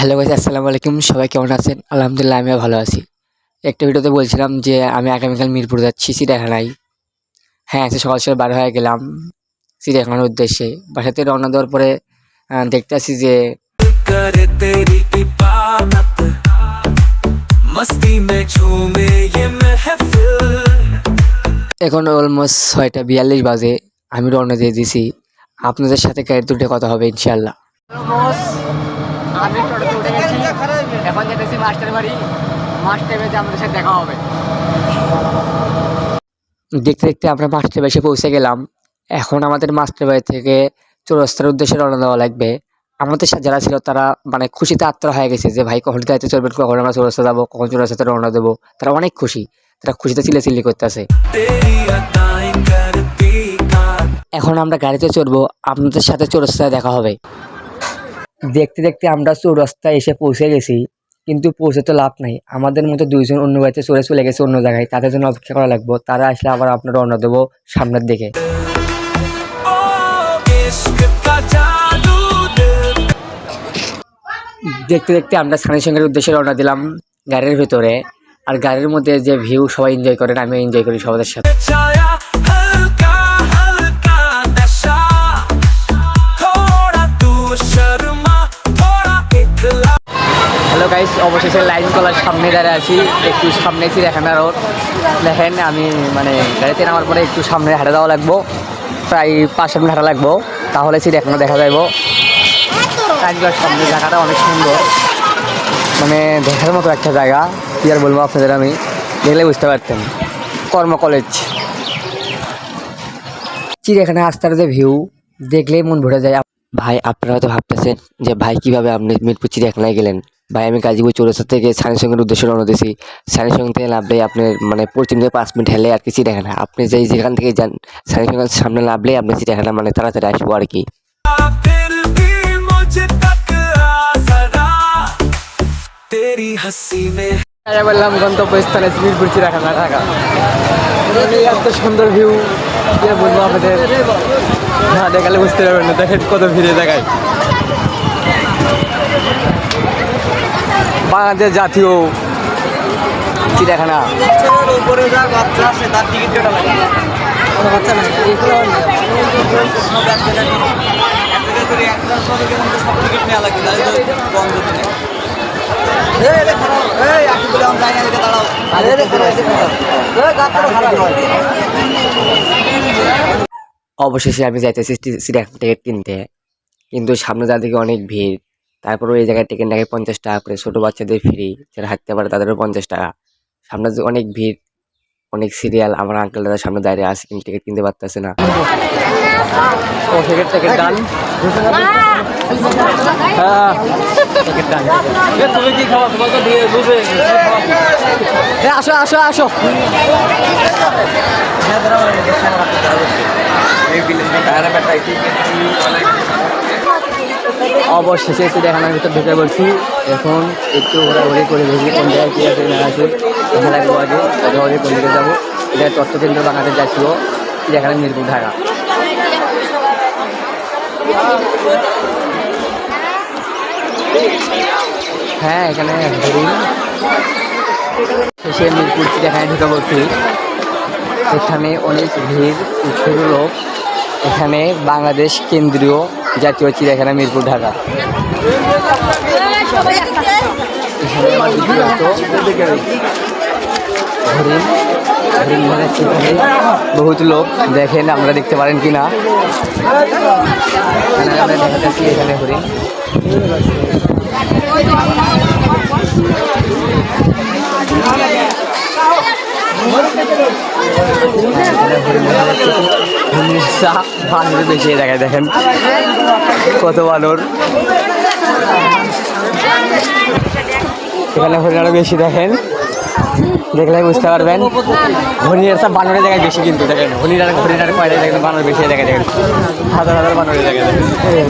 Hello guys, আসসালামু আলাইকুম। সবাই কেমন আছেন? আলহামদুলিল্লাহ, আমিও ভালো আছি। একটা ভিডিওতে বলছিলাম যে আমি আগামীকাল মিরপুর যাচ্ছি চিড়িয়াখানায়। হ্যাঁ, আজকে সকাল সকাল বার হয়ে গেলাম চিড়িয়াখানার উদ্দেশ্যে। বাসাতে রওনা দেওয়ার পরে দেখতেছি যে करे तेरी इबादत मस्ती में झूमे ये महफिल। এখন অলমোস্ট 6:42 বাজে। আমি রওনা দিয়ে দিছি। আপনাদের সাথে গাড়িতে উঠে কথা হবে ইনশাল্লাহ। আমি টোটোতে উঠে গেছি, এখন যেতেছি মাস্টার বাড়ি। মাস্টার বাড়িতে আমাদের সাথে দেখা হবে। দেখতে দেখতে আমরা মাস্টার বাড়ি এসে পৌঁছে গেলাম। এখন আমাদের মাস্টার বাড়ি থেকে চৌরাস্তার উদ্দেশ্যে রওনা দেওয়া লাগবে। আমাদের সাথে যারা ছিল তারা মানে খুশিতে আত্মা হয়ে গেছে যে ভাই কখন গাড়িতে চলবেন, কখন আমরা চৌরাস্তা যাবো, কখন চৌরাস্তাতে রওনা দেবো। তারা অনেক খুশি, তারা খুশিতে চিল্লাচিল্লি করতেছে। तेरी अदाएं करती कार এখন আমরা গাড়িতে চড়বো, আপনাদের সাথে চৌরাস্তায় দেখা হবে। দেখতে দেখতে আমরা চৌরাস্তায় এসে পৌঁছে গেছি, কিন্তু পৌঁছে তো লাভ নাই। আমাদের মতো দুইজন অন্য গাড়িতে চলে গেছে অন্য জায়গায়, তাদের জন্য অপেক্ষা করা লাগবে। তারা আসলে আবার আপনার রওনা দেবো সামনের দিকে। ओ इश्क का जादू दिल দেখতে দেখতে আমরা সানিসঙ্গের উদ্দেশ্যে রওনা দিলাম গাড়ির ভিতরে। আর গাড়ির মধ্যে যে ভিউ সবাই এনজয় করেন, আমি এনজয় করি সবার সাথে। छाया हल्का हल्का नशा थोड़ा तू शर्मा थोड़ा इतला। হ্যালো গাইস, অবশেষে লাইন কলার সামনে দাঁড়িয়ে আছি। একটু সামনে চিড়িয়াখানা রোড দেখেন। আমি মানে গাড়িতে নামার পরে একটু সামনে হাঁটা দেওয়া লাগবো, প্রায় 5 মিনিট হাঁটা লাগবো, তাহলে চিড়িয়াখানা দেখা যাইব। লাইনগুলোর সামনে জায়গাটা অনেক সুন্দর, মানে দেখার মতো একটা জায়গা। কি আর বলবো আপনাদের, আমি দেখলে বুঝতে পারতেন। কর্ম কলেজ চিড়িয়াখানা রাস্তার যে ভিউ দেখলেই মন ভরে যায়। ভাই, আপনারা হয়তো ভাবতেছেন যে ভাই কিভাবে আপনি মিরপুর চিড়িয়াখানায় গেলেন। ভাই, আমি গাজীপুর চৌরাস্তা থেকে সানিসঙ্গের উদ্দেশ্যে রওনা দিয়েছি। সানিসঙ্গ থেকে নামলেই আপনার মানে পশ্চিম থেকে 5 মিনিট হেলে আর কি চিড়িয়াখানা। আপনি যেখান থেকে যান সানিসঙ্গের সামনে নামলেই আপনি চিড়িয়াখানা মানে তাড়াতাড়ি আসবো আর কি। फिर भी मुझे तक आ जरा तेरी हंसी में বললাম গন্তব্যস্থানে মিরপুর চিড়িয়াখানা ঢাকা। এত সুন্দর ভিউ, কি আর বলবো আপনাদের, না দেখালে বুঝতে পারবেন না। দেখেন কত ভিড়ে দেখায়। বাংলাদেশ জাতীয় চিড়িয়াখানা। উপরে যার বাচ্চা আছে তার টিকিট কেটে লাগে কোনো বাচ্চা নাই এগুলো সব এক জায়গায় একটা সব টিকিট নেওয়া লাগে বন্ধ দিনে অবশেষে আমি যাইতেছি চিড়িয়াখানা টিকিট কিনতে, কিন্তু সামনে যাওয়ার দিকে অনেক ভিড়। তারপরে এই জায়গায় টিকিট লাগে 50 টাকা করে, ছোটো বাচ্চাদের ফ্রি, যারা হাঁটতে পারে তাদেরও 50 টাকা। সামনে যে অনেক ভিড়, অনেক সিরিয়াল। আমার আঙ্কেল দাদা সামনে দাঁড়িয়ে আছে, কিন্তু টিকিট কিনতে পারতেছে না। ও টিকিট ডান। হ্যাঁ, টিকিট ডান। তুমি কি খাওয়া তোমাকে দিয়ে বুঝে আসো আসো আসো। অবশেষে চিড়িয়াখানার ভিতর ঢুকে পড়ছি। এখন একটু ঘোরাঘুরি করে দেখি কোন জায়গায় কী আছে না আছে। দেখা লাগবো আগে ঘোরাঘুরি কোন দিকে যাবো। এটা তথ্যকেন্দ্র বাংলাদেশ যাচ্ছিল চিড়িয়াখানা মিরপুর ঢাকা। হ্যাঁ, এখানে হরিণ। শেষে মিরপুর চিড়িয়াখানায় ঢুকে পড়ছি। এখানে অনেক ভিড়, প্রচুর লোক। এখানে বাংলাদেশ কেন্দ্রীয় জাতীয় চিড়িয়াখানা মিরপুর ঢাকা। এখানে আমার হরিণ হরিণ দেখাচ্ছি। এখানে বহুত লোক, দেখেন আমরা দেখতে পারেন কিনা। এখানে আমরা দেখা যাচ্ছি এখানে হরিণ। বানর বেশি দেখায়, দেখেন কত বানর। এখানে হরিণ আরো বেশি, দেখেন দেখলে বুঝতে পারবেন। হরিণের সব বানরের জায়গায় বেশি, কিন্তু দেখেন হরিণার কয়টা দেখেন বানর বেশি দেখা দেখেন, হাজার হাজার বানরের জায়গায় দেখেন।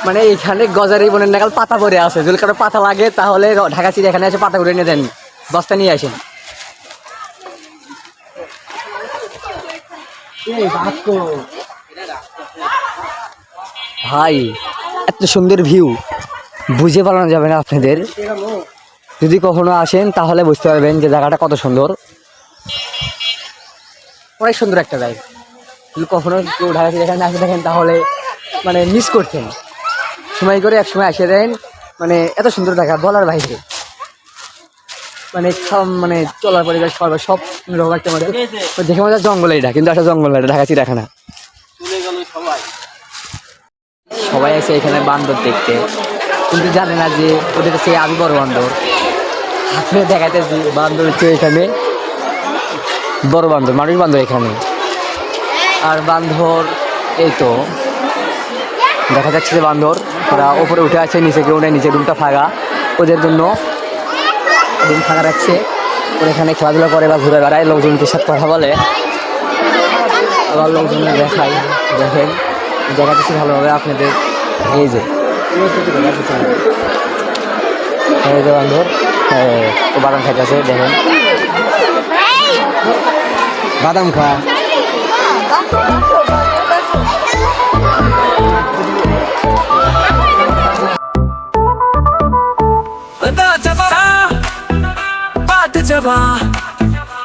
মানে এখানে গজারি বনের নাগাল পাতা পরে আছে, যদি কারো পাতা লাগে তাহলে ঢাকা চিড়িয়াখানায় এসে পাতা করে নিয়ে দেন, বস্তা নিয়ে আসেন। ভাই এত সুন্দর ভিউ বুঝে পালানো যাবে না আপনাদের। যদি কখনো আসেন তাহলে বুঝতে পারবেন যে জায়গাটা কত সুন্দর, অনেক সুন্দর একটা জায়গা। যদি কখনো কেউ ঢাকা এখানে আসে দেখেন তাহলে মানে মিস করছেন, সময় করে এক সময় এসে দেন। মানে এত সুন্দর জায়গা বলার বাইরে, মানে মানে চলার পরিবেশ করবে সব রকম একটা মধ্যে দেখে মজা। জঙ্গল এটা, কিন্তু একটা জঙ্গল না, এটা ঢাকা চিড়িয়াখানা। সবাই আছে এখানে বান্দর দেখতে, কিন্তু জানে না যে ওদের কাছে আমি বড় বান্দর। আপনি দেখাইতেছি বান্দর হচ্ছে এখানে বড় বান্দর, মানুষ বান্দর এখানে। আর বান্দর এই তো দেখা যাচ্ছে যে বান্দর ওরা ওপরে উঠে আছে, নিচে কেউ নেই, নিচে রুমটা ফাঁকা। ওদের জন্য রুম ফাঁকা রাখছে, ওরা এখানে খেলাধুলা করে বা ঘুরে বেড়ায়, লোকজনকে সাথে কথা বলে, আবার লোকজন দেখায়। দেখেন দেখাচ্ছি ভালোভাবে আপনাদের। এই যে এই যে বান্দর ও বাদাম খাইতেছে, দেখেন বাদাম খা। बात जबा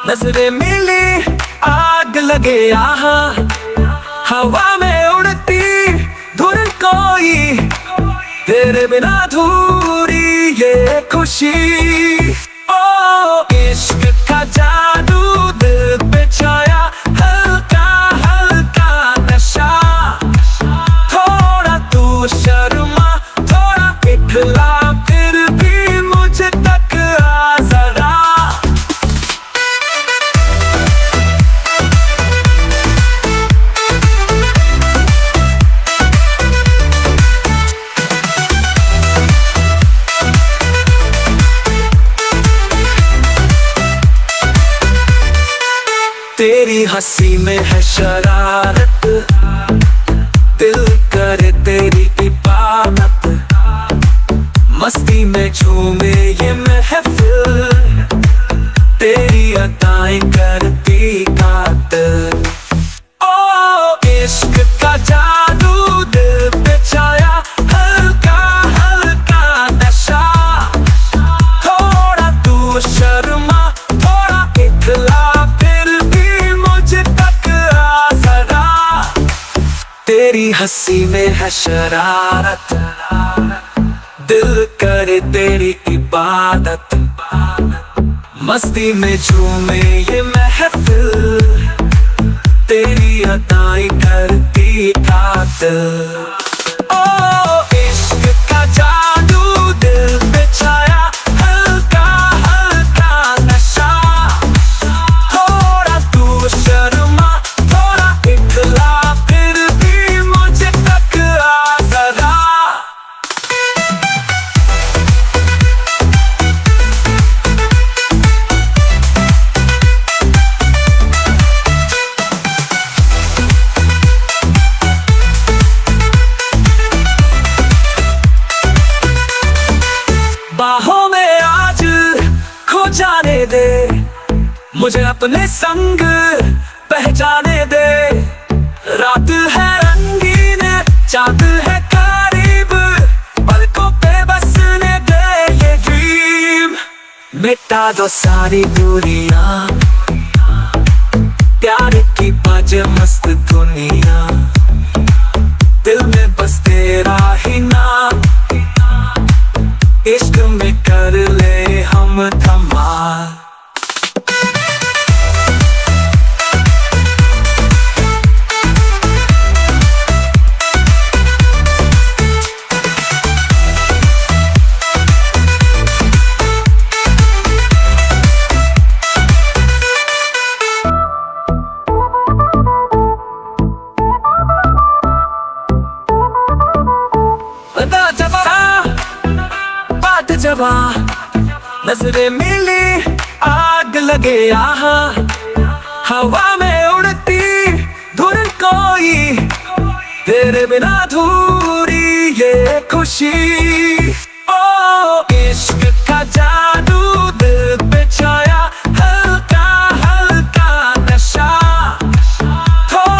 नजरे मिली आग लगे यहाँ, हवा में उड़ती धुन कोई, तेरे बिना अधूरी ये खुशी। ओ इश्क का जादू दिल पे छाया, हल्का हल्का नशा, थोड़ा तू शर्मा थोड़ा इठला, फिर भी मुझे तक आ जरा। तेरी हंसी में है शरारत, दिल करे तेरी इबादत, मस्ती में झूमे ये महफिल, तेरी अदाएं करती कातिल। ओ इश्क का जादू दिल पे छाया, हल्का हल्का नशा, थोड़ा तू शर्मा थोड़ा इखला, फिर भी मुझे तक आ जरा। तेरी हंसी में है शरारत, दिल करे तेरी इबादत, मस्ती में झूमे ये महफिल, तेरी अदाएं करती कातिल। ओ इश्क का जादू दिल पे छाया, हल्का हल्का नशा, थोड़ा तू शर्मा थोड़ा इखला, फिर भी मुझे तक आ जरा। बाहों में आज खो जाने दे, मुझे अपने संग पहचाने दे। रात है रंगीन चांद है करीब, पलकों पे बसने दे ये ड्रीम। मिटा दो सारी दूरियां, प्यार की बाजे मस्त दुनिया, दिल में बस तेरा ही नाम, इश्क में कर ले हम धमाल। बात जबा नजरे मिली आग लगे यहाँ, हवा में उड़ती धुन कोई, तेरे बिना अधूरी ये खुशी। ओ इश्क का जादू दिल पे छाया, हल्का हल्का नशा, थोड़ा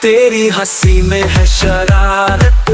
तेरी हंसी में है शरारत